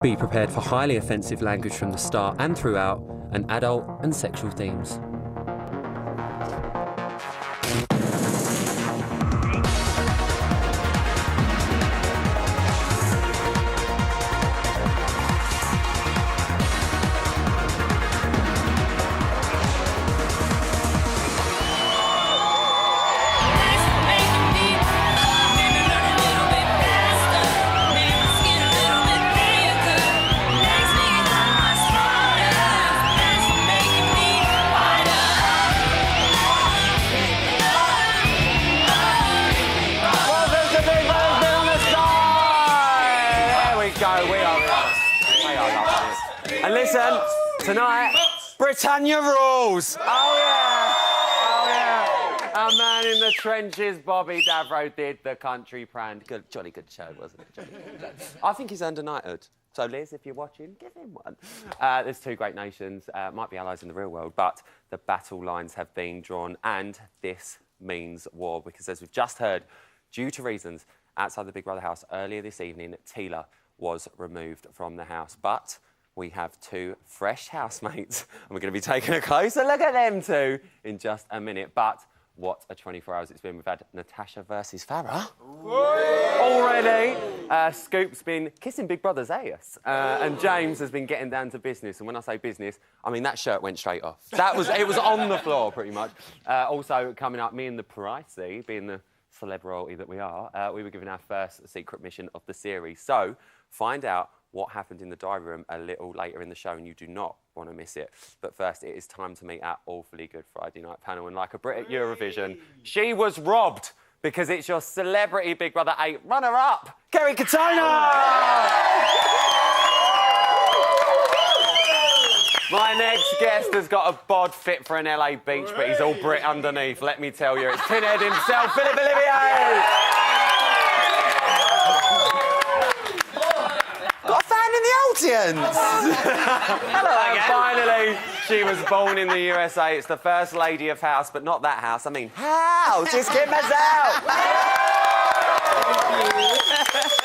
Be prepared for highly offensive language from the start and throughout, and adult and sexual themes. And listen, tonight, Britannia rules! Oh, yeah! Oh, yeah! Our man in the trenches, Bobby Davro, did the country brand. Good, jolly good show, wasn't it? Jolly good show. I think he's earned a knighthood. So, Liz, if you're watching, give him one. There's two great nations, might be allies in the real world, but the battle lines have been drawn, and this means war, because as we've just heard, due to reasons outside the Big Brother house earlier this evening, Tila was removed from the house. But we have two fresh housemates, and we're going to be taking a closer look at them two in just a minute. But what a 24 hours it's been. We've had Natasha versus Farah. Already. Scoop's been kissing Big Brother's ass. And James has been getting down to business. And when I say business, I mean that shirt went straight off. It was on the floor, pretty much. Also, coming up, me and the Pricey, being the celeb royalty that we are, we were given our first secret mission of the series. So, find out what happened in the diary room a little later in the show, and you do not want to miss it. But first, it is time to meet our awfully good Friday night panel. And like a Brit at Eurovision, she was robbed because it's your celebrity Big Brother 8 runner-up, Kerry Katona! My next guest has got a bod fit for an LA beach, but he's all Brit underneath, let me tell you. It's Pinhead himself, Philip Olivier! Hello, again. Finally, she was born in the USA. It's the first lady of house, but not that house. I mean, house. It's Kim Mazel.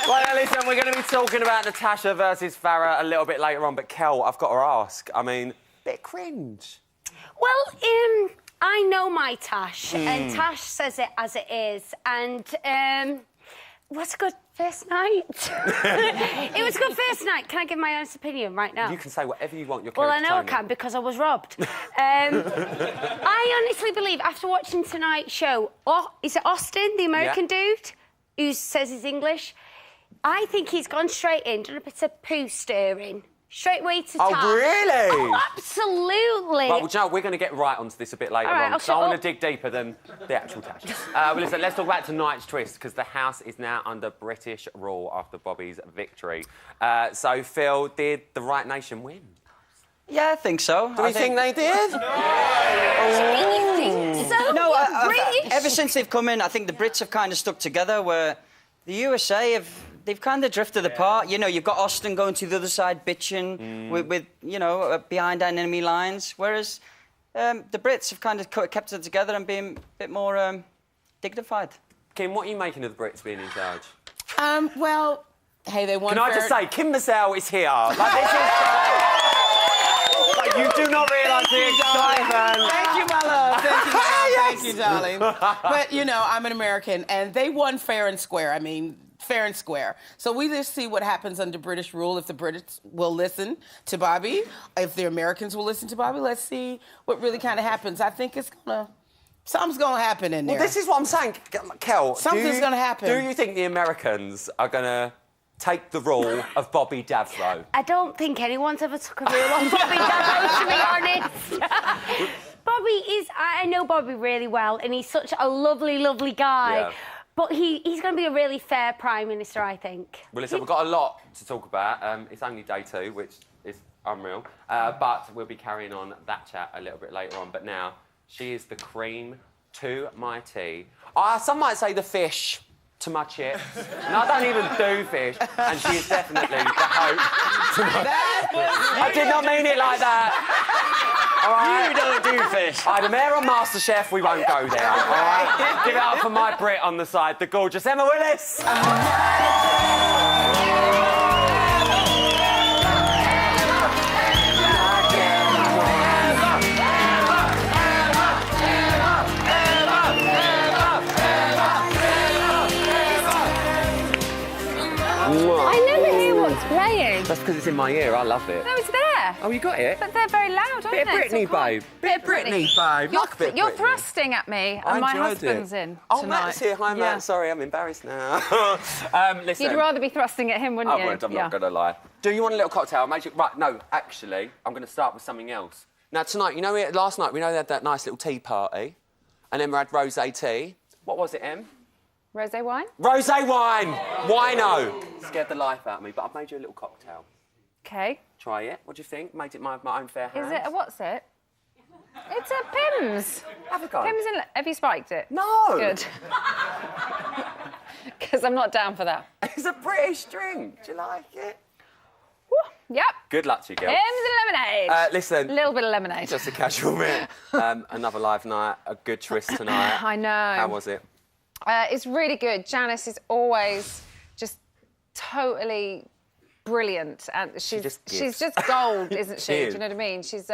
Well, now, listen, we're going to be talking about Natasha versus Farah a little bit later on, but Kel, I've got to ask. I mean, bit cringe. Well, I know my Tash, and Tash says it as it is, and what's a good first night? It was a good first night. Can I give my honest opinion right now? You can say whatever you want. Well, I know I can because I was robbed. I honestly believe, after watching tonight's show, is it Austin, the American dude, who says he's English? I think he's gone straight in, done a bit of poo stirring. Straight away to Tash. Oh, really? Oh, absolutely. Right, well, Joe, we're going to get right onto this a bit later on, so I want to dig deeper than the actual Tash. Well, listen, let's talk about tonight's twist, because the house is now under British rule after Bobby's victory. So, Phil, did the right nation win? Yeah, I think so. Do we think they did? You think so? No, British? ever since they've come in, I think the Brits have kind of stuck together, where the USA they've kind of drifted apart. You know, you've got Austin going to the other side, bitching with you know, behind enemy lines, whereas the Brits have kind of kept it together and been a bit more dignified. Kim, what are you making of the Brits being in charge? Well, hey, they won. Can I just say, Kim Mazel is here. Like, this is... like, you do not realise the excitement. Thank you, my love. Thank you, thank you, darling. But, you know, I'm an American, and they won fair and square. I mean, fair and square. So we just see what happens under British rule, if the Brits will listen to Bobby, if the Americans will listen to Bobby. Let's see what really kind of happens. I think something's gonna happen in there. Well, this is what I'm saying, Kel. Something's gonna happen. Do you think the Americans are gonna take the rule of Bobby Davro? I don't think anyone's ever took a rule on Bobby Davro, to be honest. Bobby I know Bobby really well, and he's such a lovely, lovely guy. Yeah. But he's going to be a really fair Prime Minister, I think. Well, listen, we've got a lot to talk about. It's only day 2, which is unreal. But we'll be carrying on that chat a little bit later on. But now, she is the cream to my tea. Some might say the fish to my chips. And I don't even do fish. And she is definitely the hope to my... I did not mean it like that. All right? You don't do fish. The mayor on MasterChef, we won't go there, all right? Give it up for my Brit on the side, the gorgeous Emma Willis. playing? That's because it's in my ear. I love it. No, it's there. Oh, you got it? But they're very loud, aren't Bit they? of Britney, babe. Bit of Britney, babe. You're, Like a bit of you're Britney. thrusting at me, I and my enjoyed husband's it. in Oh, tonight. Matt's here. Hi, Matt. Yeah. Sorry, I'm embarrassed now. Listen. You'd rather be thrusting at him, wouldn't I you? would, I'm not going to lie. Do you want a little cocktail? Right, no, actually, I'm going to start with something else. Now, tonight, you know, last night, we know they had that nice little tea party, and then we had rosé tea. What was it, Em? Rosé wine? Rosé wine! Wino! Scared the life out of me, but I've made you a little cocktail. Okay. Try it. What do you think? Made it my own fair hand. Is it what's it? It's a Pimm's. Have a go. Pimm's in... Have you spiked it? No! Good. Because I'm not down for that. It's a British drink. Do you like it? Woo, yep. Good luck to you, girl. Pimm's and lemonade. Listen. A little bit of lemonade. Just a casual bit. Another live night, a good tryst tonight. I know. How was it? It's really good. Janice is always just totally brilliant, and she's just gold, isn't she? Do you know what I mean? She's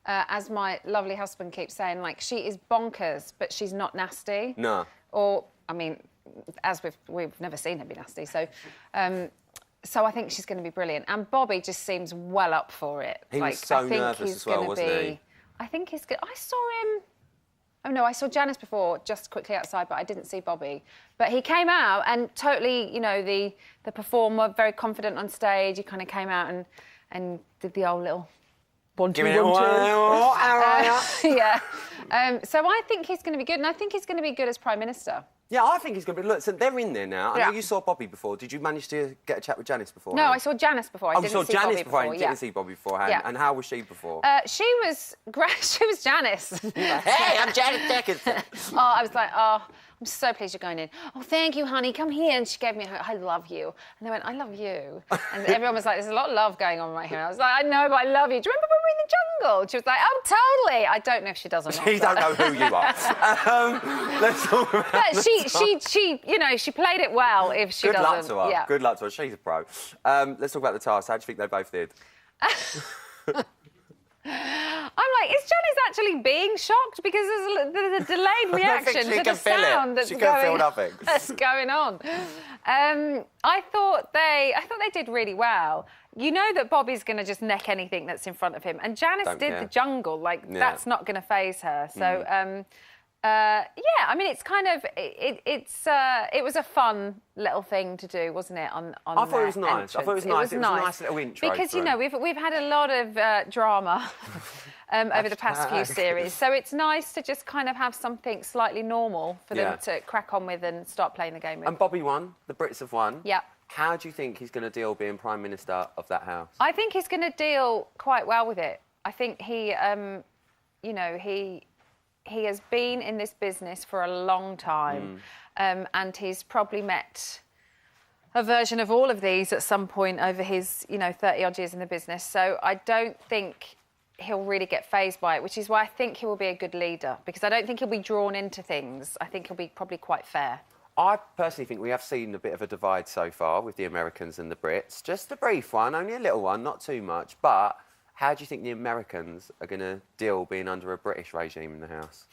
as my lovely husband keeps saying, like, she is bonkers, but she's not nasty. No. Or I mean, as we've never seen her be nasty, so. So I think she's going to be brilliant, and Bobby just seems well up for it. He was so nervous as well, wasn't he? I think he's good. I saw him. Oh no, I saw Janice before, just quickly outside, but I didn't see Bobby. But he came out and totally, you know, the performer, very confident on stage. He kind of came out and did the old little 1, 2, 1, 2. Yeah. So I think he's going to be good, and I think he's going to be good as Prime Minister. Yeah, I think he's going to be... Look, so they're in there now. I Yeah. know you saw Bobby before. Did you manage to get a chat with Janice before? No, I saw Janice before. I didn't saw see Janice Bobby before. before. You didn't see Bobby beforehand. Yeah. And how was she before? She was great. She was Janice. Hey, I'm Janice Dickinson. I was like, oh, I'm so pleased you're going in. Oh, thank you, honey. Come here. And she gave me her, I love you. And they went, I love you. And everyone was like, there's a lot of love going on right here. And I was like, I know, but I love you. Do you remember when we were in the jungle? She was like, oh, totally. I don't know if she does or not. She don't know who you are. Let's talk about But she, you know, she played it well if she Good doesn't. luck to her. Yeah. Good luck to her. She's a pro. Let's talk about the task. How do you think they both did? I'm like, is Janice actually being shocked? Because there's a delayed reaction to the sound that's going on. I thought they did really well. You know that Bobby's going to just neck anything that's in front of him, and Janice did the jungle. Like, that's not going to faze her. So, yeah, I mean, it's kind of it was a fun little thing to do, wasn't it? I thought it was nice. I thought it was nice. It was a nice little intro. Because you know we've had a lot of drama over the past few series, so it's nice to just kind of have something slightly normal for them to crack on with and start playing the game with. And Bobby won. The Brits have won. Yeah. How do you think he's going to deal being Prime Minister of that house? I think he's going to deal quite well with it. I think he, you know, he has been in this business for a long time, and he's probably met a version of all of these at some point over his, you know, 30-odd years in the business. So I don't think he'll really get fazed by it, which is why I think he will be a good leader, because I don't think he'll be drawn into things. I think he'll be probably quite fair. I personally think we have seen a bit of a divide so far with the Americans and the Brits. Just a brief one, only a little one, not too much. But how do you think the Americans are going to deal being under a British regime in the house?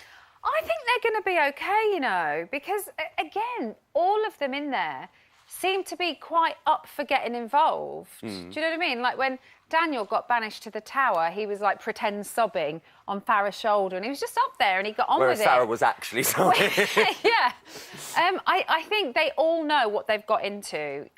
I think they're going to be OK, you know, because, again, all of them in there seem to be quite up for getting involved. Do you know what I mean? Like, when Daniel got banished to the tower, he was, like, pretend sobbing on Farah's shoulder, and he was just up there and he got on with it. Whereas Farah was actually sobbing. Yeah. I think they all know what they've got into.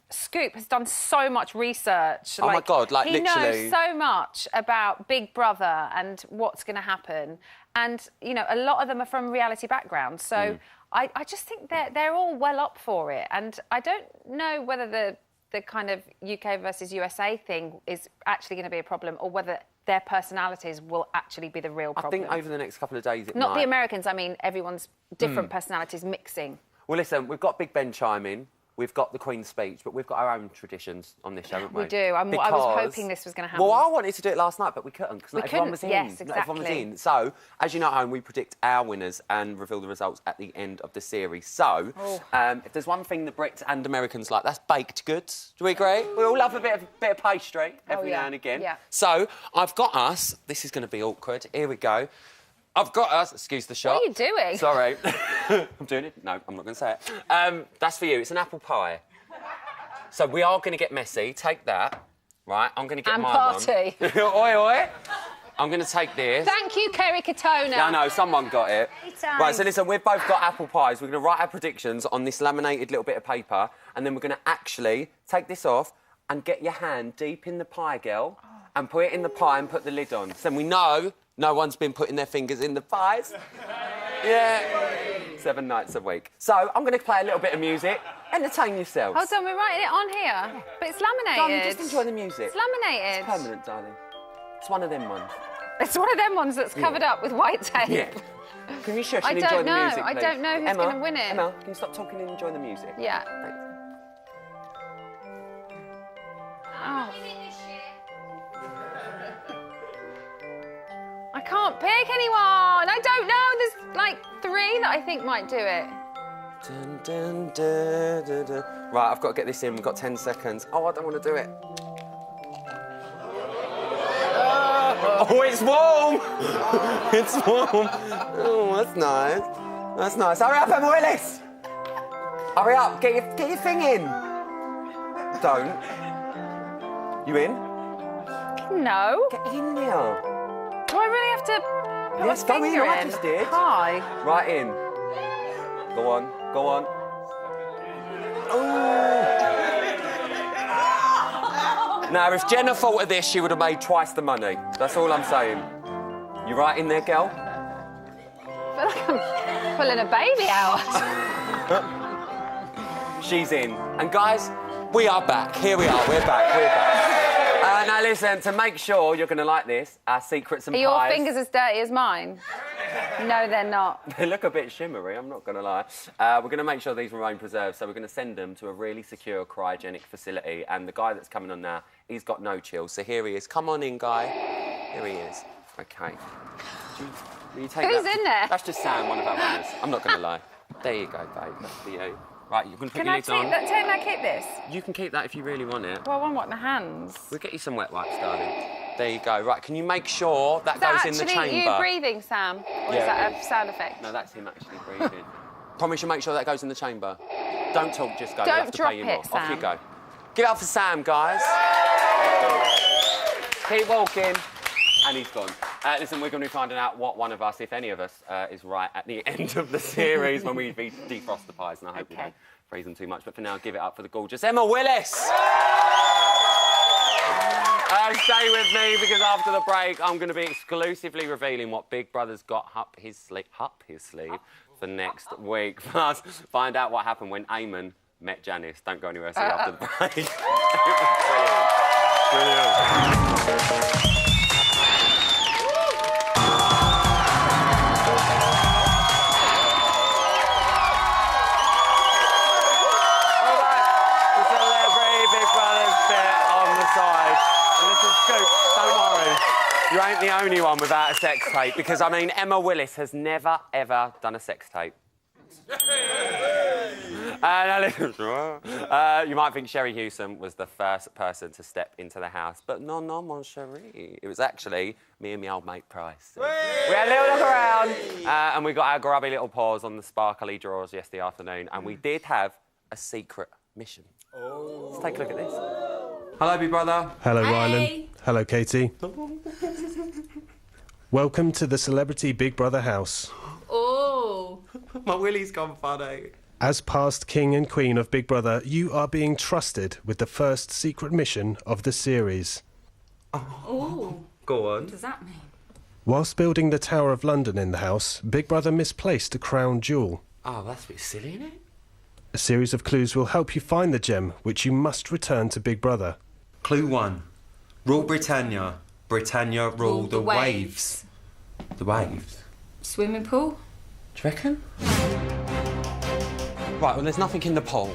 Scoop has done so much research. Oh, my God, like, he literally. knows so much about Big Brother and what's going to happen. And, you know, a lot of them are from reality backgrounds. So I just think they're all well up for it. And I don't know whether the kind of UK versus USA thing is actually going to be a problem, or whether their personalities will actually be the real problem. I think over the next couple of days it Not might. the Americans, I mean everyone's different personalities mixing. Well, listen, we've got Big Ben chiming. We've got the Queen's speech, but we've got our own traditions on this show, haven't we? We do. I was hoping this was going to happen. Well, I wanted to do it last night, but we couldn't because not everyone was in. Yes, Not everyone was exactly. in. So, as you know at home, we predict our winners and reveal the results at the end of the series. So, if there's one thing the Brits and Americans like, that's baked goods. Do we agree? We all love a bit of pastry every now and again. Yeah. So, I've got us. This is going to be awkward. Here we go. I've got us. Excuse the shot. What are you doing? Sorry. I'm doing it. No, I'm not going to say it. That's for you. It's an apple pie. So we are going to get messy. Take that. Right, I'm going to get and my party. one. Oi, oi. I'm going to take this. Thank you, Kerry Katona. Yeah, I know, someone got it. Anytime. Right, so listen, we've both got apple pies. We're going to write our predictions on this laminated little bit of paper, and then we're going to actually take this off and get your hand deep in the pie, girl, and put it in the pie and put the lid on. So we know no one's been putting their fingers in the pies. Yeah. 7 nights a week. So I'm going to play a little bit of music. Entertain yourselves. Hold on, we're writing it on here. But it's laminated. Darling, just enjoy the music. It's laminated. It's permanent, darling. It's one of them ones. It's one of them ones that's covered up with white tape. Yeah. Can you shush I and don't enjoy know. the music, I please? don't know who's Emma, gonna win it. Emma, can you stop talking and enjoy the music? Yeah. Thanks. Oh. I can't pick anyone. I don't know. There's like 3 that I think might do it. Dun, dun, dun, dun, dun. Right, I've got to get this in. We've got 10 seconds. Oh, I don't want to do it. Oh, it's warm! It's warm. Oh, that's nice. That's nice. Hurry up, Emma Willis! Hurry up, get your thing in. Don't. You in? No. Get in there. Do I really have to put Yes, my go in, finger I in? just did. Hi. Right in. Go on, go on. Now, if Jenna thought of this, she would have made twice the money. That's all I'm saying. You right in there, girl? I feel like I'm pulling a baby out. She's in. And guys, we are back. Here we are. We're back. We're back. Now listen, to make sure you're going to like this, our secrets and Are your pies. fingers as dirty as mine? No, they're not. They look a bit shimmery, I'm not going to lie. We're going to make sure these remain preserved, so we're going to send them to a really secure cryogenic facility. And the guy that's coming on now, he's got no chill. So here he is. Come on in, guy. Here he is. OK. Will you take Who's that? in there? That's just Sam, one of our runners. I'm not going to lie. There you go, babe. That's for you. Right, you're going to put Can your I lids on. take that, keep this? You can keep that if you really want it. Well, I want what, my hands? We'll get you some wet wipes, darling. There you go. Right, can you make sure that Is that goes in the actually chamber? you breathing, Sam? Or is Yeah, that it a is. sound effect? No, that's him actually breathing. Promise you make sure that goes in the chamber. Don't talk, just go. Don't You have to drop pay you it, more. Off you Sam. go. Give it up for Sam, guys. Keep walking. And he's gone. Listen, we're going to be finding out what one of us, if any of us, is right at the end of the series when we defrost the pies, and I hope we don't freeze them too much. But for now, give it up for the gorgeous Emma Willis. Stay with me, because after the break, I'm going to be exclusively revealing what Big Brother's got up his sleeve for next week. Plus, find out what happened when Eamon met Janice. Don't go anywhere, see you after the break. Brilliant. You ain't the only one without a sex tape, because, I mean, Emma Willis has never, ever done a sex tape. You might think Sherry Hewson was the first person to step into the house, but no, mon chéri. It was actually me and my old mate Price. We had a little look around, and we got our grubby little paws on the sparkly drawers yesterday afternoon, and we did have a secret mission. Let's take a look at this. Hello, Big Brother. Hello, Rylan. Hello, Katie. Welcome to the Celebrity Big Brother house. Oh. My willy's gone funny. As past king and queen of Big Brother, you are being trusted with the first secret mission of the series. Oh. Go on. What does that mean? Whilst building the Tower of London in the house, Big Brother misplaced a crown jewel. Oh, that's a bit silly, isn't it? A series of clues will help you find the gem, which you must return to Big Brother. Clue 1. Rule Britannia. Britannia rule the waves. The waves? Swimming pool? Do you reckon? Right, well, there's nothing in the pool.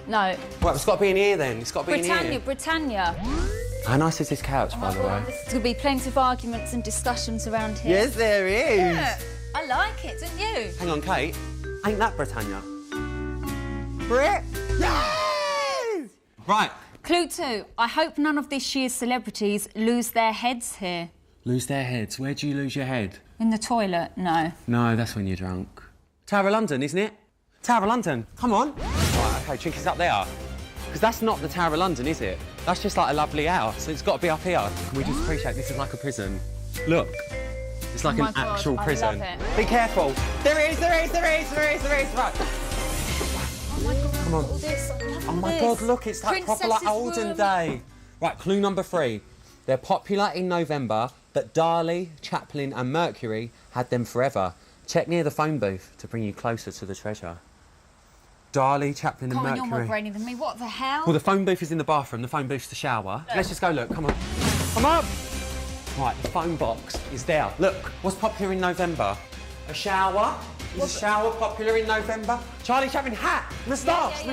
No. Well, it's got to be in here, then. It's got to be in Britannia, here. Britannia. How nice is this couch, by the way? There's going to be plenty of arguments and discussions around here. Yes, there is. Yeah, I like it, don't you? Hang on, Kate. Ain't that Britannia? Brit? Right. Clue 2. I hope none of this year's celebrities lose their heads here. Lose their heads. Where do you lose your head? In the toilet? No. No, that's when you're drunk. Tower of London, isn't it? Tower of London. Come on. Right, OK, Chinky's up there. Because that's not the Tower of London, is it? That's just like a lovely house. It's got to be up here. Can we just appreciate this is like a prison? Look. It's like an actual prison. I love it. Be careful. There is. Right. Oh my God, Come on. all this. I love Oh my this. God, look, it's like proper like Princess's olden room. day. Right, clue number 3. They're popular in November, but Dali, Chaplin and Mercury had them forever. Check near the phone booth to bring you closer to the treasure. Dali, Chaplin and Come on, Mercury. you're more brainy than me. What the hell? Well, the phone booth is in the bathroom, the phone booth's the shower. Let's just go look, come on. Come on! Right, the phone box is there. Look, what's popular in November? A shower? Is a shower popular in November? Charlie Chaplin hat, moustache.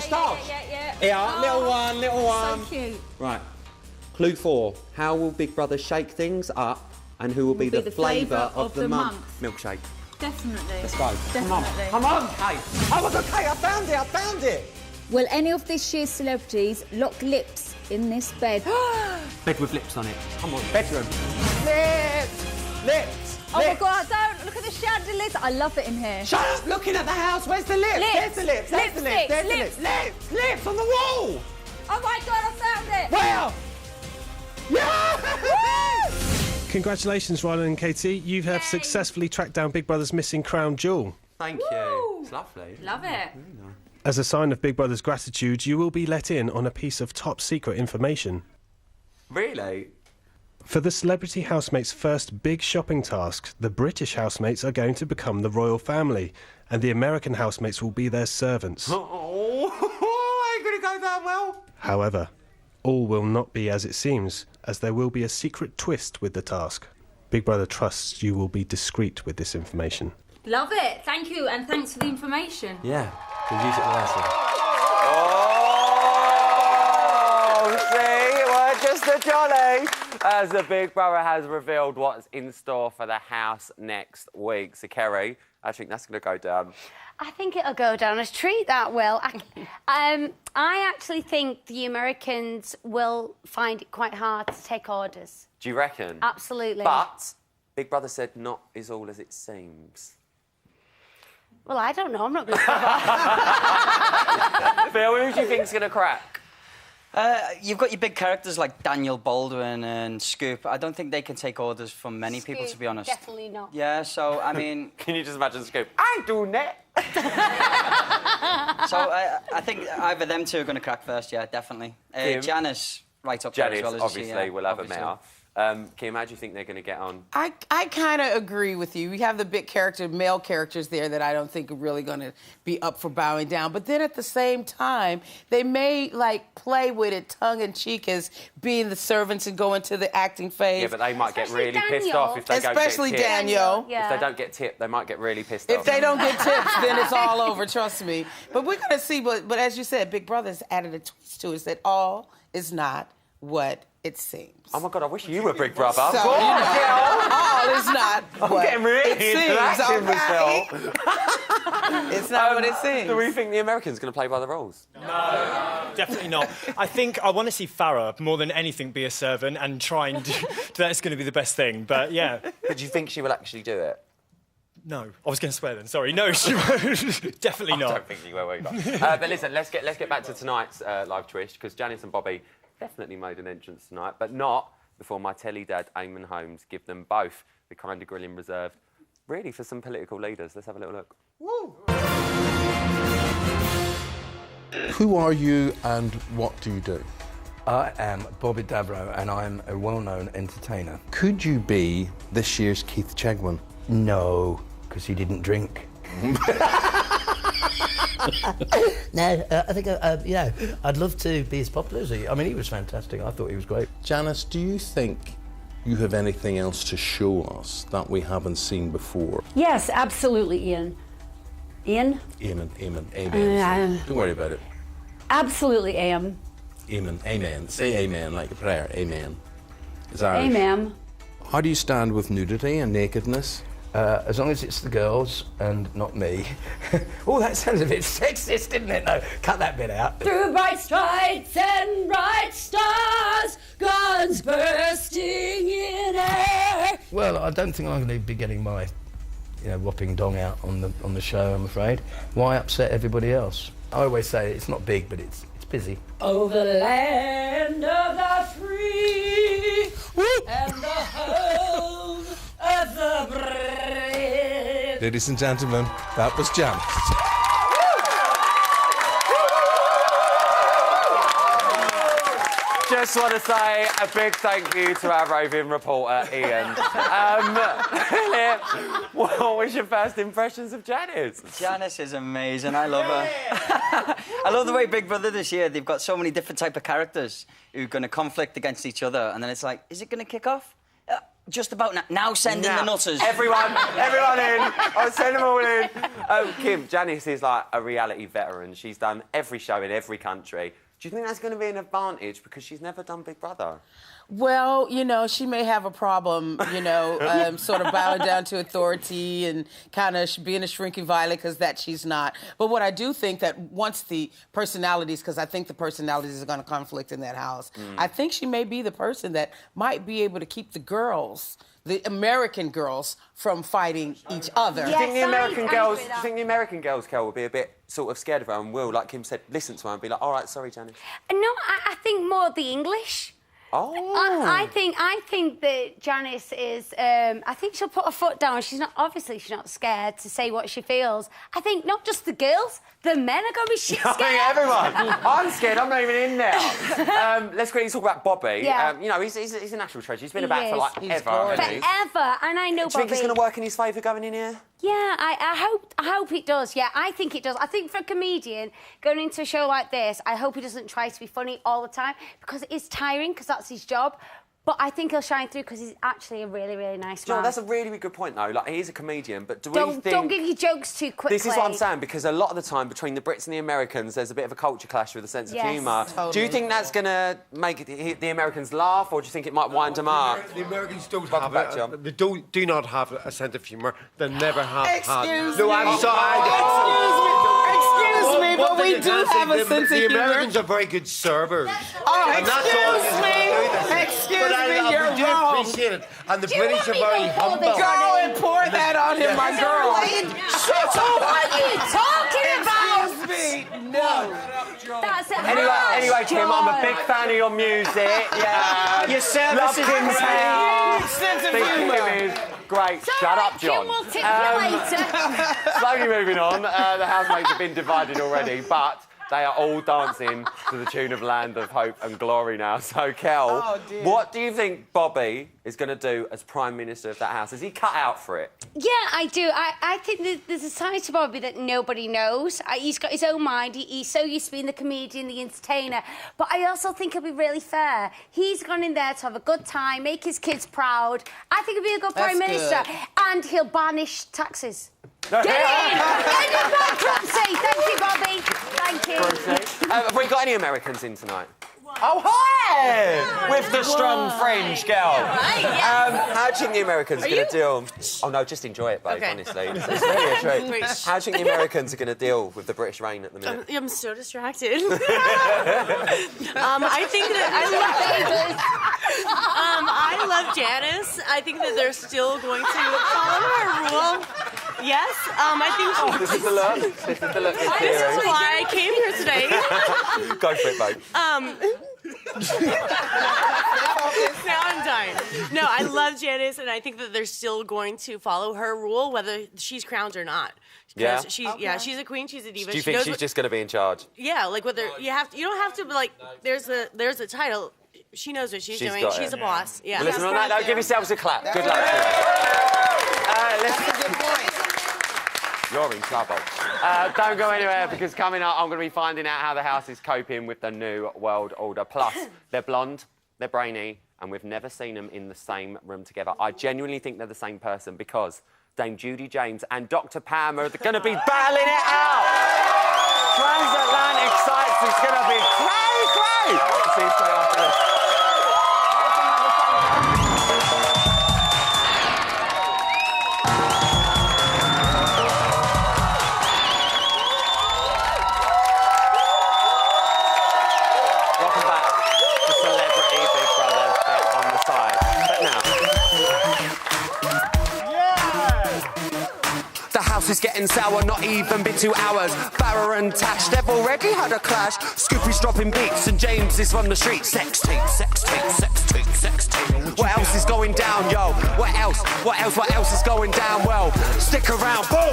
Yeah, little one. So cute. Right. Clue 4. How will Big Brother shake things up and who will be the flavour of the month? Milkshake. Definitely. Let's go. Definitely. Come on, Kate. Oh my God, Kate, I found it. Will any of this year's celebrities lock lips in this bed? Bed with lips on it. Come on, bedroom. Lips. Oh my God, don't look at the chandeliers. I love it in here. Shut up looking at the house. Where's the lips? Lips. There's the lips. There's the lips. There's the lips. Lips on the wall. Oh my God, I found it. Where? Yeah! Congratulations, Rylan and Katie. You have successfully tracked down Big Brother's missing crown jewel. Thank you. It's lovely. Love it. As a sign of Big Brother's gratitude, you will be let in on a piece of top secret information. Really? For the celebrity housemates' first big shopping task, the British housemates are going to become the royal family, and the American housemates will be their servants. Oh, ain't gonna go that well. However, all will not be as it seems, as there will be a secret twist with the task. Big Brother trusts you will be discreet with this information. Love it. Thank you, and thanks for the information. Yeah, we'll use it wisely. Oh, see, we're just a jolly. As the Big Brother has revealed what's in store for the house next week. So, Kerry, I think that's going to go down. I think it'll go down as treat that will. I actually think the Americans will find it quite hard to take orders. Do you reckon? Absolutely. But Big Brother said not is all as it seems. Well, I don't know. I'm not going to. Phil, who do you think's going to crack? You've got your big characters like Daniel Baldwin and Scoop. I don't think they can take orders from many people, to be honest. Definitely not. Yeah, so, I mean... Can you just imagine Scoop? I do net. So, I think either them two are going to crack first, yeah, definitely. Janice, right up there as well, obviously, yeah, will have a mare. Kim, how do you think they're going to get on? I kind of agree with you. We have the big male characters there that I don't think are really going to be up for bowing down. But then at the same time, they may, like, play with it tongue-in-cheek as being the servants and go into the acting phase. Yeah, but they might get really Daniel. pissed off if they don't get tipped. Especially Daniel. Yeah. If they don't get tipped, they might get really pissed If off. they don't get tips, then it's all over, trust me. But we're going to see. But as you said, Big Brother's added a twist to it that all is not what it seems. Oh, my God, I wish you were Big Brother. So, Go on, girl. all is not what getting really it seems, interactive, okay? It's not what it seems. Do we think the Americans are going to play by the rules? No, definitely not. I think I want to see Farrah more than anything be a servant and try and do that's going to be the best thing. But yeah. But do you think she will actually do it? No, I was going to swear then. Sorry, no, she won't. Definitely not. I don't think she will either. But listen, let's get back to tonight's live twist because Janice and Bobby definitely made an entrance tonight, but not before my telly dad, Eamon Holmes, give them both the kind of grilling reserved, really, for some political leaders. Let's have a little look. Woo. Who are you and what do you do? I am Bobby Davro and I'm a well-known entertainer. Could you be this year's Keith Chegwin? No, because he didn't drink. No, I think, you know, I'd love to be as popular as he. I mean, he was fantastic. I thought he was great. Janice, do you think you have anything else to show us that we haven't seen before? Yes, absolutely, Ian. Ian? Amen. Don't worry about it. Absolutely, am. Amen. Say amen like a prayer. Amen. It's Irish. Amen. How do you stand with nudity and nakedness? As long as it's the girls and not me. Oh, that sounds a bit sexist, didn't it? No, cut that bit out. Through bright stripes and bright stars, guns bursting in air. Well, I don't think I'm going to be getting my, whopping dong out on the show, I'm afraid. Why upset everybody else? I always say it's not big, but it's busy. Oh, the land of the free and the home of the brave. Ladies and gentlemen, that was Janice. Just want to say a big thank you to our roving reporter, Ian. What was your first impressions of Janice? Janice is amazing. I love her. I love the way Big Brother this year, they've got so many different type of characters who are going to conflict against each other. And then it's like, is it going to kick off? Just about now send in the nutters. Everyone in. I'll send them all in. Kim, Janice is like a reality veteran. She's done every show in every country. Do you think that's going to be an advantage because she's never done Big Brother? Well, you know, she may have a problem, you know, sort of bowing down to authority and kind of being a shrinking violet, because that she's not. But what I do think that once the personalities, because I think the personalities are going to conflict in that house, I think she may be the person that might be able to keep the girls, the American girls, from fighting each other. Do you think the American girls, Kel, will be a bit sort of scared of her and will, like Kim said, listen to her and be like, all right, sorry, Janice? No, I think more the English. Oh. I think that Janice is. I think she'll put her foot down. She's not scared to say what she feels. I think not just the girls, the men are going to be shit scared. I think everyone. I'm scared. I'm not even in there. Let's quickly talk about Bobby. Yeah. You know, he's a national treasure. He's been about for like ever. Forever, and I know Do you think Bobby. it's going to work in his favour going in here? Yeah, I hope it does. Yeah, I think it does. I think for a comedian going into a show like this, I hope he doesn't try to be funny all the time, because it is tiring, because that's his job. But I think he'll shine through because he's actually a really, really nice man. That's a really, really good point, though. Like, he's a comedian, but Don't give your jokes too quickly. This is what I'm saying, because a lot of the time between the Brits and the Americans, there's a bit of a culture clash with a sense of humour. Totally. Do you think that's going to make the Americans laugh, or do you think it might wind them up? The Americans don't have they do not have a sense of humour. They never have had. No, I'm Excuse me, but we do have a sense of humour. The humour. Americans are very good servers. Oh, And that's all it is about doing that. Excuse But me, we you're do wrong. appreciate it. And the Do you British want are me very to pour humble. this on him? Go and pour that on him, my girl. Shut up! What are you talking about? Excuse me, no. That's it. Anyway, Kim, I'm a big fan of your music. Yeah. Your service is Kim's hair. Sense of Think humour. Kim is great. Shut up, John. Kim will tip you later. Slowly moving on. The housemates have been divided already, but they are all dancing to the tune of Land of Hope and Glory now. So, Kel, what do you think Bobby is going to do as Prime Minister of that house? Is he cut out for it? Yeah, I do. I think there's a side to Bobby that nobody knows. He's got his own mind. He's so used to being the comedian, the entertainer. But I also think he'll be really fair. He's gone in there to have a good time, make his kids proud. I think he'll be a good Prime Minister. And he'll banish taxes. Get in! End of bankruptcy! Thank you, Bobby. Thank you. Have we got any Americans in tonight? Oh, hi! With the strong French girl. How do you think the Americans are going to deal? Oh, no, just enjoy it, babe, honestly. It's really a treat. Great. How do you think the Americans are going to deal with the British reign at the minute? I'm so distracted. I think that I love Janice. I think that they're still going to follow her rule. Yes, I think. This is the look. This is the look. This is why I came here today. Go for it, babe. Now I'm dying. No, I love Janice, and I think that they're still going to follow her rule, whether she's crowned or not. Yeah? She's a queen. She's a diva. Do you think she's just going to be in charge? Yeah, like whether you don't have to like. There's a title. She knows what she's doing. She's a boss. Yeah. Well, listen, on that note, give yourselves a clap. Good luck. You're in trouble. Don't go anywhere, because coming up, I'm going to be finding out how the house is coping with the new world order. Plus, they're blonde, they're brainy, and we've never seen them in the same room together. I genuinely think they're the same person, because Dame Judy James and Dr. Pam are going to be battling it out. Transatlantic Sites is going to be cray. See you straight after this. is getting sour, not even been 2 hours. Farrah and Tash, they've already had a clash. Scoopy's dropping beats and James is from the street. Sex tape, sex tape, sex tape, sex tape. What else is going down, yo? What else? What else is going down? Well, stick around, boom!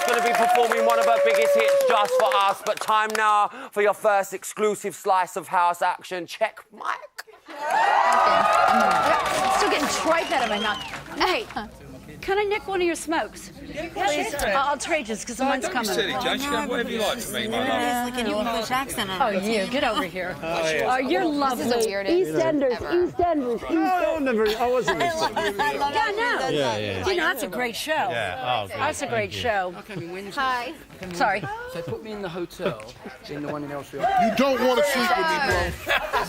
Going to be performing one of her biggest hits just for us, but time now for your first exclusive slice of house action. Check mic. I'm still getting tripe out of my mouth. Hey, can I nick one of your smokes? Please. I'll trade you because mine's coming. Don't be silly, Judge. You can have whatever you like for me, my love. It's like an English accent. Oh, you. Get over here. Oh, you're lovely. This is the weirdest EastEnders. I wasn't. Yeah, no. Yeah. You know, that's a great show. Yeah. Oh, good. That's a great show. Hi. Sorry. So put me in the hotel, in the one in Elsfield. You don't want to sleep with me, bro.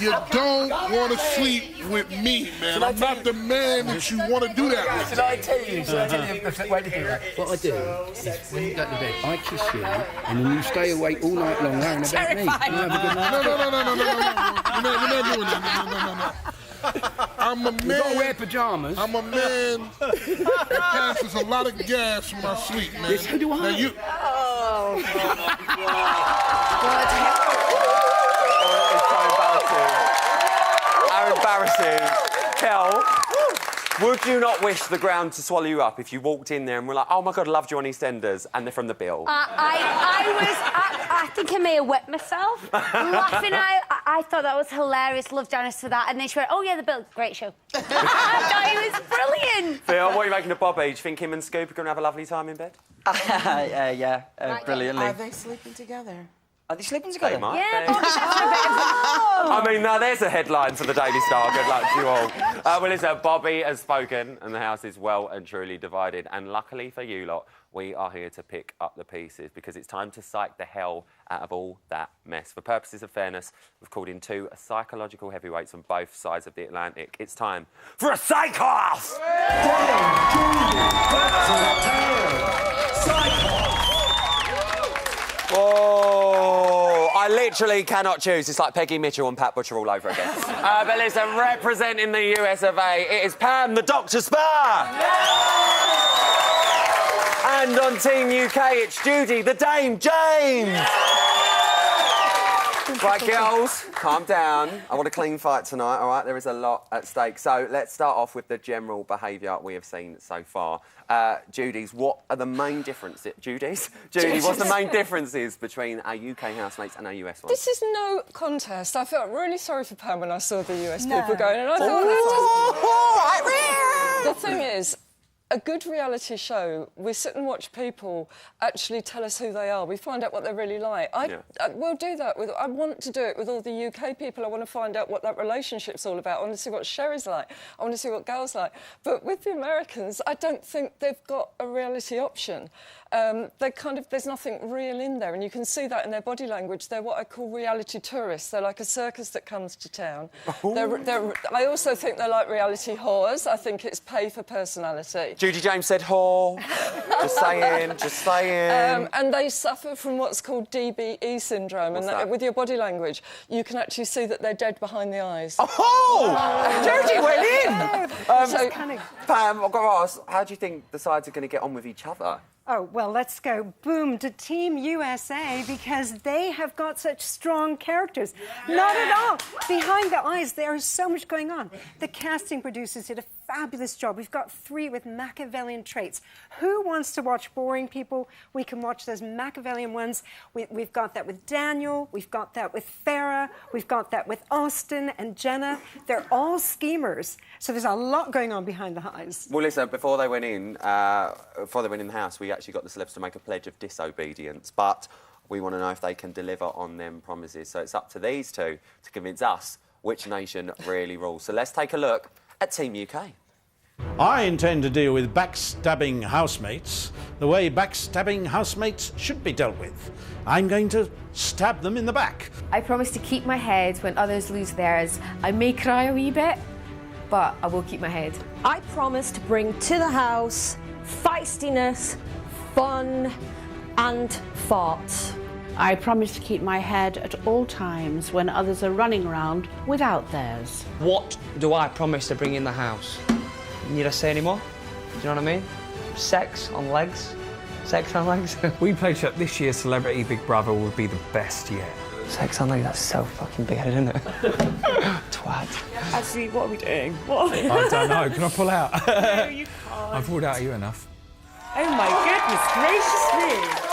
You don't want to sleep with me, man. I'm not the man that you want to do that with. Should I tell you? Should I tell you the way to do that? What I do is when you go to bed, I kiss you, and then you stay awake all night long worrying about me. You have a good night. No. You're not doing that. No. I'm a man. You gotta wear pajamas. I'm a man that passes a lot of gas in my sleep, man. Yes, so do I. Now you. Oh, it's so embarrassing. How embarrassing. Kel, would you not wish the ground to swallow you up if you walked in there and were like, oh my God, loved you on EastEnders, and they're from the Bill? I think I may have wet myself laughing. I thought that was hilarious. Loved Janice for that. And then she went, oh yeah, the Bill, great show. I thought it was brilliant. Phil, what are you making of Bobby? Do you think him and Scoop are going to have a lovely time in bed? Brilliantly. Are they sleeping together? Are they sleeping together? They might Yeah, be. Bobby, I mean, now there's a headline for the Daily Star. Good luck to you all. Well, listen, Bobby has spoken and the house is well and truly divided. And luckily for you lot, we are here to pick up the pieces because it's time to psych the hell out of all that mess. For purposes of fairness, we've called in 2 psychological heavyweights on both sides of the Atlantic. It's time for a psych-off! Oh, I literally cannot choose. It's like Peggy Mitchell and Pat Butcher all over again. But listen, representing the US of A, it is Pam, the Dr. Spa. And on Team UK, it's Judy, the Dame James. Right, girls, calm down. I want a clean fight tonight, all right? There is a lot at stake. So let's start off with the general behaviour we have seen so far. Judy's, what are the main differences? Judy, what's the main differences between our UK housemates and our US ones? This is no contest. I felt really sorry for Pam when I saw the US people going, and I thought, the thing is, a good reality show, we sit and watch people actually tell us who they are. We find out what they're really like. We'll do that. I want to do it with all the UK people. I want to find out what that relationship's all about. I want to see what Sherry's like. I want to see what Gal's like. But with the Americans, I don't think they've got a reality option. There's nothing real in there, and you can see that in their body language. They're what I call reality tourists. They're like a circus that comes to town. I also think they're like reality whores. I think it's pay for personality. Judy James said whore. Just saying. And they suffer from what's called DBE syndrome. What's and that? With your body language, you can actually see that they're dead behind the eyes. Oh! Judy went in! Pam, I've got to ask, how do you think the sides are going to get on with each other? Oh, well, let's go boom to Team USA because they have got such strong characters. Not at all. Behind the eyes, there is so much going on. The casting producers did a fabulous job. We've got 3 with Machiavellian traits. Who wants to watch boring people? We can watch those Machiavellian ones. We've got that with Daniel. We've got that with Farrah. We've got that with Austin and Jenna. They're all schemers. So there's a lot going on behind the eyes. Well, listen, before they went in the house, we actually got the celebs to make a pledge of disobedience, but we want to know if they can deliver on them promises. So it's up to these 2 to convince us which nation really rules. So let's take a look at Team UK. I intend to deal with backstabbing housemates the way backstabbing housemates should be dealt with. I'm going to stab them in the back. I promise to keep my head when others lose theirs. I may cry a wee bit, but I will keep my head. I promise to bring to the house feistiness, fun and farts. I promise to keep my head at all times when others are running around without theirs. What do I promise to bring in the house? Need I say any more? Do you know what I mean? Sex on legs. Sex on legs. We played that this year's Celebrity Big Brother would be the best yet. Sex on legs, that's so fucking big-headed, isn't it? Twat. Actually, what are we doing? What? I don't know. Can I pull out? No, you can't. I've pulled out of you enough. Oh my goodness gracious me.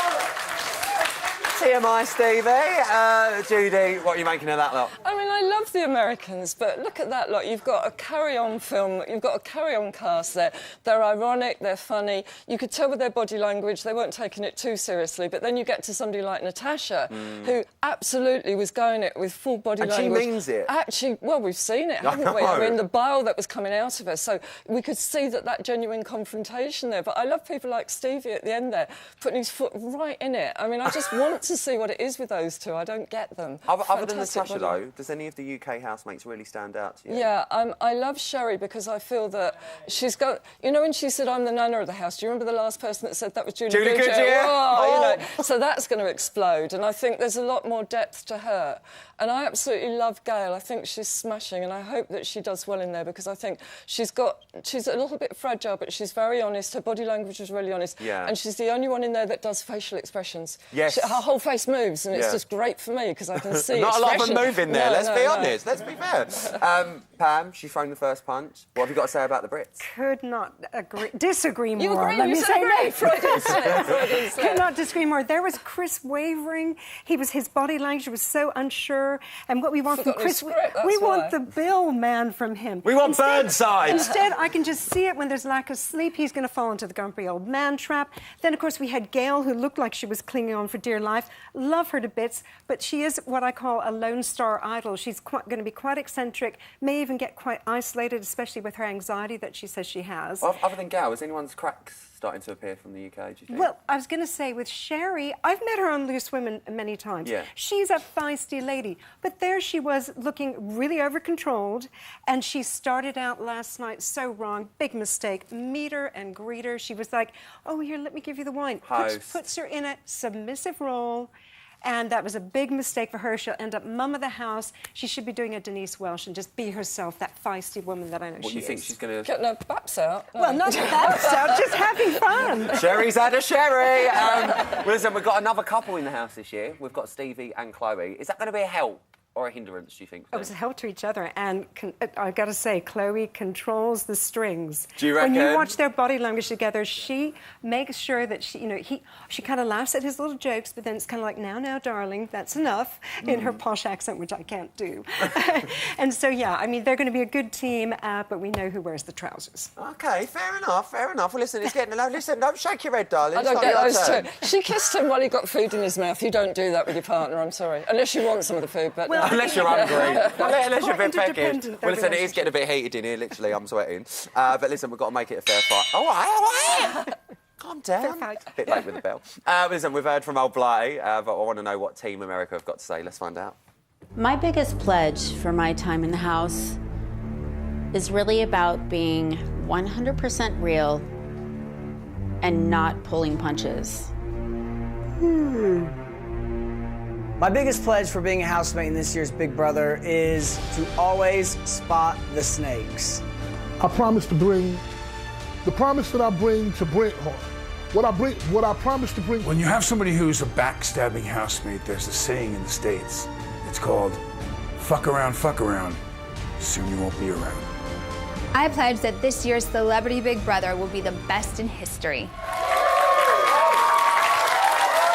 TMI, Stevie. Judy, what are you making of that lot? I mean, I love the Americans, but look at that lot. You've got a carry-on film, you've got a carry-on cast there. They're ironic, they're funny. You could tell with their body language they weren't taking it too seriously, but then you get to somebody like Natasha, who absolutely was going it with full body language. And she means it. Actually, well, we've seen it, haven't we? I mean, the bile that was coming out of her, so we could see that genuine confrontation there. But I love people like Stevie at the end there, putting his foot right in it. I mean, I just want to see what it is with those two. I don't get them. Other than Natasha, though, does any of the UK housemates really stand out to you? Yeah, I love Sherry because I feel that she's got... You know when she said, I'm the nana of the house, do you remember the last person that said that was Julie Goodyear? Oh, you know, so that's going to explode, and I think there's a lot more depth to her. And I absolutely love Gail. I think she's smashing, and I hope that she does well in there because I think she's a little bit fragile, but she's very honest. Her body language is really honest. Yeah. And she's the only one in there that does facial expressions. Yes. Her whole face moves, and it's just great for me because I can see Not a lot of them move in there, No, let's no, be no. honest, let's be fair. Pam, she's thrown the first punch. What have you got to say about the Brits? Could not disagree more. You agree? Let You me said say agree. no. Freudian slip. Could not disagree more. There was Chris wavering. His body language was so unsure. And what we want from Chris, we want the Bill man from him. We want Burnside. Instead, I can just see it when there's lack of sleep. He's going to fall into the grumpy old man trap. Then, of course, we had Gail, who looked like she was clinging on for dear life. Love her to bits, but she is what I call a lone star idol. She's going to be quite eccentric, may even get quite isolated, especially with her anxiety that she says she has. Other than Gail, is anyone's cracks starting to appear from the UK, do you think? Well, I was going to say, with Sherry, I've met her on Loose Women many times. Yeah. She's a feisty lady. But there she was looking really over-controlled, and she started out last night so wrong. Big mistake. Meet her and greet her. She was like, oh, here, let me give you the wine. Puts her in a submissive role. And that was a big mistake for her. She'll end up mum of the house. She should be doing a Denise Welsh and just be herself, that feisty woman that I know she is. What, you think she's going to... Getting her baps out. No. Well, not baps out, just having fun. Sherry's had a sherry. Well, listen, we've got another couple in the house this year. We've got Stevie and Chloe. Is that going to be a help or a hindrance, do you think? It was a help to each other, and I got to say, Chloe controls the strings. Do you reckon? When you watch their body language together, she makes sure that she kind of laughs at his little jokes, but then it's kind of like, now, darling, that's enough, in her posh accent, which I can't do. And so, yeah, I mean, they're going to be a good team, but we know who wears the trousers. OK, fair enough. Well, listen, it's getting... Listen, don't shake your head, darling. I don't get those two. She kissed him while he got food in his mouth. You don't do that with your partner, I'm sorry. Unless you want some of the food, but... Well, unless you're hungry. Unless you're a bit peckish. interdependent, Well, listen, it is getting a bit heated in here, literally. I'm sweating. But listen, we've got to make it a fair fight. All right. Calm down. A bit late with the bell. Listen, we've heard from old Blighty, but I want to know what Team America have got to say. Let's find out. My biggest pledge for my time in the house is really about being 100% real and not pulling punches. My biggest pledge for being a housemate in this year's Big Brother is to always spot the snakes. I promise to bring the promise that I bring to Brent. What I promise to bring. When you have somebody who's a backstabbing housemate, there's a saying in the States. It's called fuck around. Soon you won't be around. I pledge that this year's Celebrity Big Brother will be the best in history.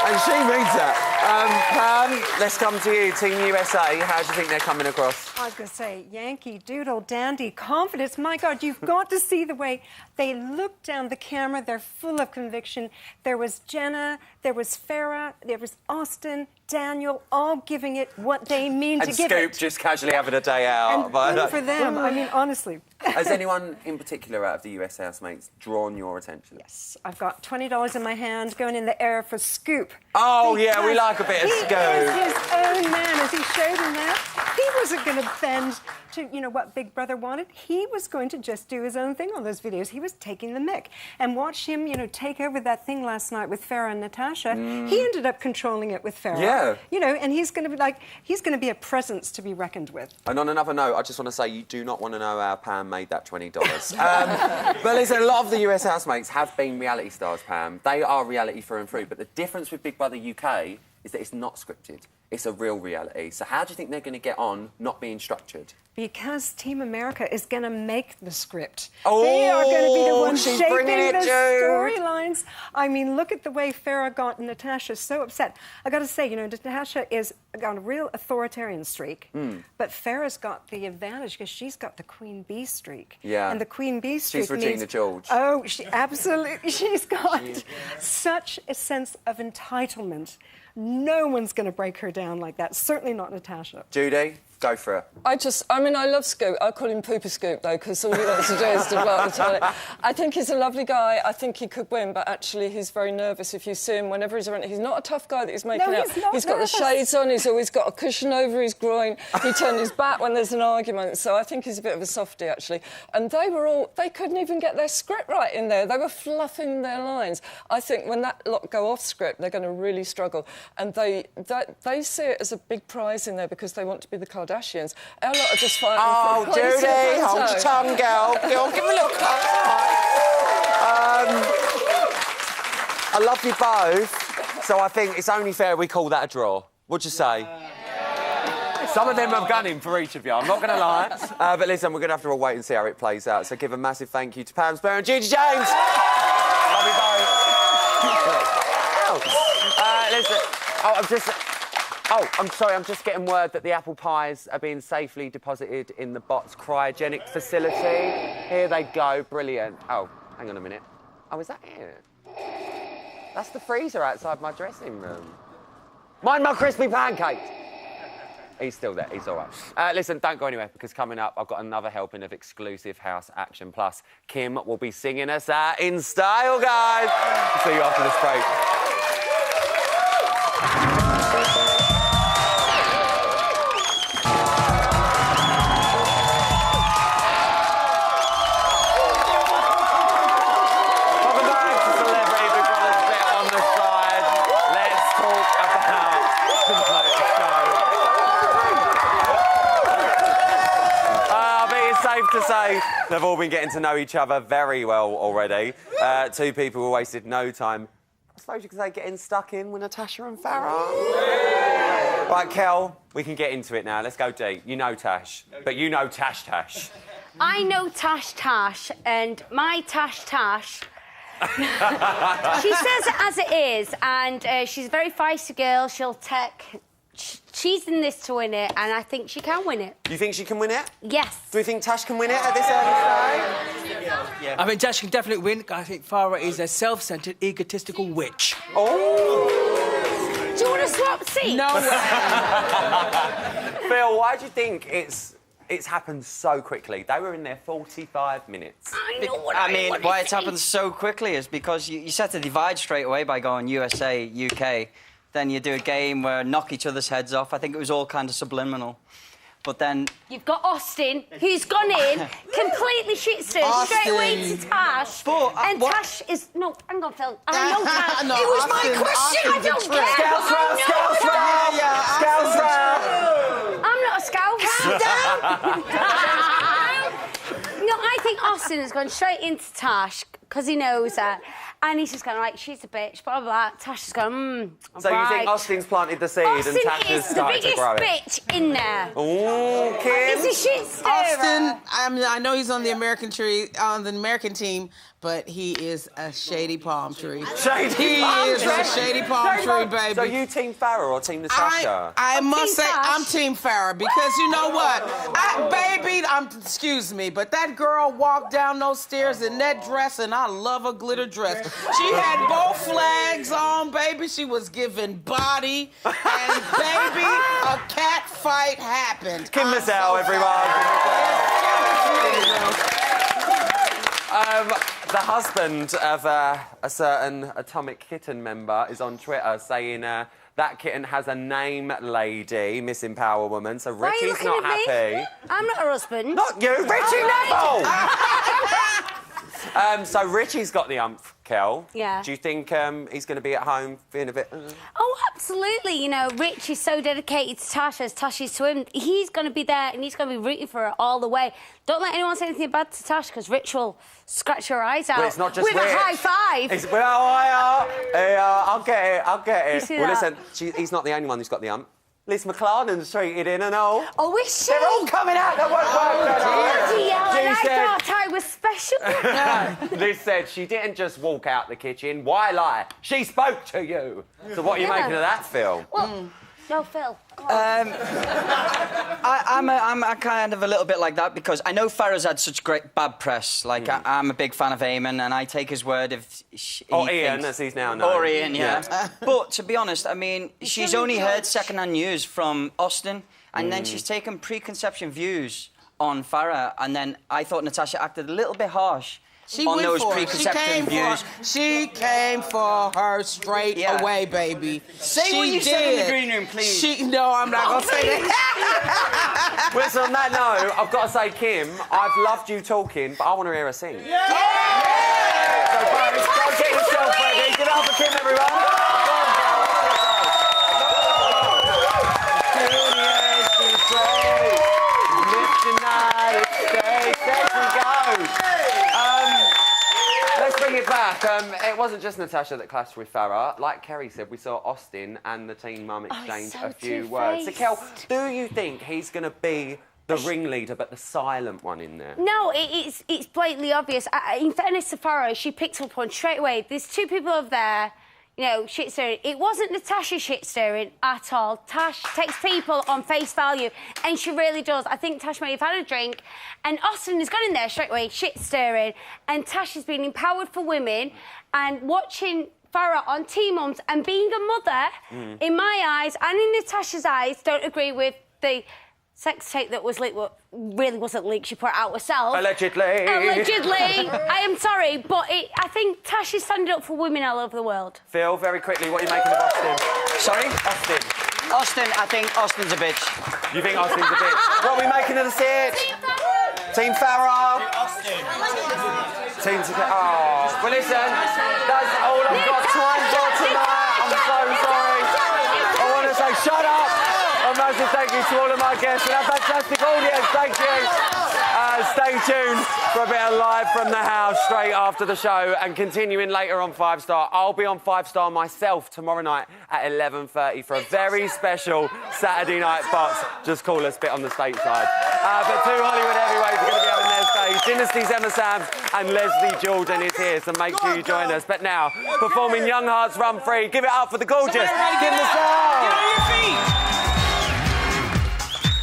And she means that. Pam, let's come to you. Team USA, how do you think they're coming across? I was going to say, Yankee Doodle Dandy, confidence. My God, you've got to see the way they look down the camera. They're full of conviction. There was Jenna, there was Farrah, there was Austin, Daniel, all giving it what they mean to give it. And Scoop just casually having a day out. And good for them. I mean, honestly. Has anyone in particular out of the US housemates drawn your attention? Yes. I've got $20 in my hand going in the air for Scoop. Oh, yeah, we like a bit of Scoop. He is his own man. Has he showed him that? He wasn't going to bend to, you know, what Big Brother wanted. He was going to just do his own thing on those videos. He was taking the mick. And watch him, you know, take over that thing last night with Farrah and Natasha. He ended up controlling it with Farrah. Yeah. You know, and he's going to be like, he's going to be a presence to be reckoned with. And on another note, I just want to say you do not want to know how Pam made that $20. But listen, a lot of the US housemates have been reality stars, Pam. They are reality through and through. But the difference with Big Brother UK is that it's not scripted. It's a real reality. So how do you think they're going to get on not being structured? Because Team America is going to make the script. Oh, they are going to be the ones she's shaping bringing it, the Jude. storylines. I mean, look at the way Farrah got Natasha so upset. I got to say, you know, Natasha is got a real authoritarian streak, but Farrah's got the advantage because she's got the Queen Bee streak. Yeah. And the Queen Bee streak She's Regina means, George. Oh, she absolutely. She's got such a sense of entitlement. No one's going to break her down like that. Certainly not Natasha. Judy, go for it. I mean, I love Scoop. I call him Pooper Scoop, though, because all he wants to do is to blow up the toilet. I think he's a lovely guy. I think he could win, but actually he's very nervous if you see him whenever he's around. He's not a tough guy that he's making out. He's got the shades on. He's always got a cushion over his groin. He turned his back when there's an argument. So I think he's a bit of a softie, actually. And they couldn't even get their script right in there. They were fluffing their lines. I think when that lot go off script, they're going to really struggle. And they see it as a big prize in there because they want to be the Kardashians. Our lot are just fighting Oh, for Judy, hold your tongue, girl. Girl, give me a look. I love you both, so I think it's only fair we call that a draw. What'd you say? Some of them have gunning for each of you, I'm not going to lie. But listen, we're going to have to all wait and see how it plays out. So give a massive thank you to Pam Sparrow and Judy James. Love you both. Listen, I'm sorry, I'm just getting word that the apple pies are being safely deposited in the bot's cryogenic facility. Here they go, brilliant. Oh, hang on a minute. Oh, is that it? That's the freezer outside my dressing room. Mind my crispy pancakes. He's still there, he's all right. Listen, don't go anywhere, because coming up, I've got another helping of exclusive House Action Plus. Kim will be singing us out in style, guys. See you after this break. To say they've all been getting to know each other very well already. Two people who wasted no time. I suppose you could say getting stuck in with Natasha and Farrah. Right, Kel, we can get into it now. Let's go deep. You know Tash, but you know Tash. I know Tash, and my Tash. She says it as it is, and she's a very feisty girl. She'll take. She's in this to win it, and I think she can win it. You think she can win it? Yes. Do you think Tash can win it at this early stage? Yeah. I think Tash can definitely win. I think Farrah is a self-centred, egotistical witch. Oh! Do you want to swap seats? No way. Phil, why do you think it's happened so quickly? They were in there 45 minutes. I mean, why it's happened so quickly is because you set the divide straight away by going USA, UK. Then you do a game where knock each other's heads off. I think it was all kind of subliminal. But then... You've got Austin, who's gone in, completely shit-stirred, straight away to Tash. And Tash is... No, hang on, Phil. I know Tash. No, it was my question. I don't care. Scouts round. I'm not a scout. Calm down. No, I think Austin has gone straight into Tash because he knows her. And he's just going like, she's a bitch, blah, blah, blah. Tash is going, So you think Austin's planted the seed and Tash has started to grow it? Austin is the biggest bitch in there. Oh, Kim. He's a shit stirrer. Austin, I know he's on the American team, but he is a shady palm tree. Shady palm tree? He is a shady palm tree, baby. So you Team Farrah or Team Natasha? I must say I'm Team Farrah because you know what? Excuse me, but that girl walked down those stairs in that dress, and I love a glitter dress. She had both flags on, baby. She was giving body, and baby, a cat fight happened. Kim Mazel, everyone. The husband of a certain Atomic Kitten member is on Twitter saying that kitten has a name, lady, Missing Power Woman, so Richie's not happy. I'm not her husband. Not you, Richie Neville! So Richie's got the umph, Kel. Yeah. Do you think he's going to be at home being a bit... Oh, absolutely. You know, Rich is so dedicated to Tash as Tash is to him. He's going to be there and he's going to be rooting for her all the way. Don't let anyone say anything bad to Tash because Rich will scratch her eyes out. Well, it's not just with Rich. a high five. I'll get it. You see Well, that? listen, he's not the only one who's got the ump. Liz McLaren's treated in and all. Oh, is she? They're all coming out. They won't I thought I was special. Liz said she didn't just walk out the kitchen. Why lie? She spoke to you. So what are you making of that, Phil? Well, no, Phil. I'm kind of a little bit like that because I know Farrah's had such great bad press. Like, I'm a big fan of Eamon and I take his word if Ian, as he's now known. Or Ian, yeah. But to be honest, I mean, she's only heard second-hand news from Austin and then she's taken preconception views on Farrah and then I thought Natasha acted a little bit harsh. On those preconception views. She came for her straight away, baby. Say what you said in the green room, please. No, I'm not going to say that. Well, so on that note, I've got to say, Kim, I've loved you talking, but I want to hear her sing. So, folks, go get yourself ready. Give it up for Kim, everyone. Let's bring it back. It wasn't just Natasha that clashed with Farrah. Like Kerry said, we saw Austin and the teen mum exchange a few words. So, Kel, do you think he's going to be the ringleader, but the silent one in there? No, it's blatantly obvious. In fairness to Farrah, she picked up on straight away. There's two people over there, you know, shit stirring. It wasn't Natasha shit stirring at all. Tash takes people on face value, and she really does. I think Tash may have had a drink, and Austin has gone in there straight away, shit stirring, and Tash has been empowered for women, and watching Farrah on Teen Mums and being a mother, in my eyes and in Natasha's eyes, don't agree with the sex tape that was leaked. Well, really wasn't leaked. She put it out herself. Allegedly. I am sorry, but I think Tash is standing up for women all over the world. Phil, very quickly, what are you making of Austin? Sorry? Austin, I think Austin's a bitch. You think Austin's a bitch? What are we making of the set? Team Farrah. Team Farrah. Well, listen, that's all I've got time for tonight. I'm so sorry. I want to say shut up. A massive thank you to all of my guests and our fantastic audience. Thank you. Stay tuned for a bit of live from the house straight after the show and continuing later on 5 Star. I'll be on 5 Star myself tomorrow night at 11:30 for a very special Saturday night box. Just call us, bit on the state side. But 2 Hollywood heavyweights are going to be having their stage. Dynasty's Emma Samms and Leslie Jordan is here, so make sure you join us. But now, performing Young Hearts Run Free, give it up for the gorgeous Kim Massar. Get on your feet.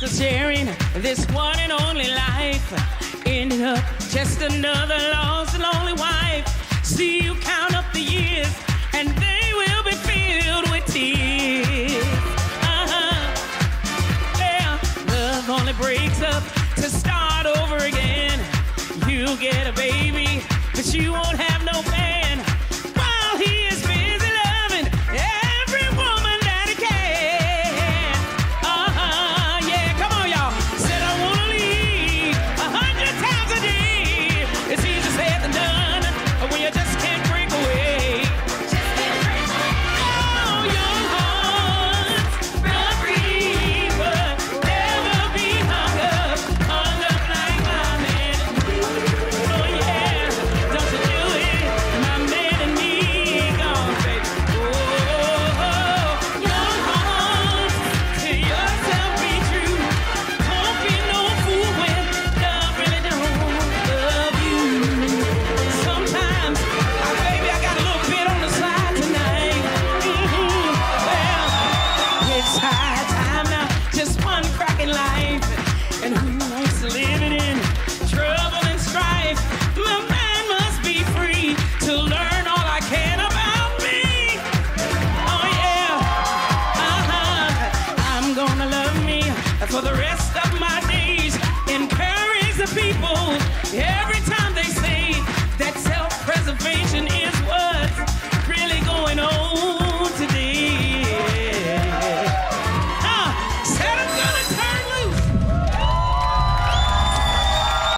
Sharing this one and only life ended up just another lost and lonely wife. See you count up the years and they will be filled with tears. Yeah, love only breaks up to start over again. You'll get a baby, but you won't have no man.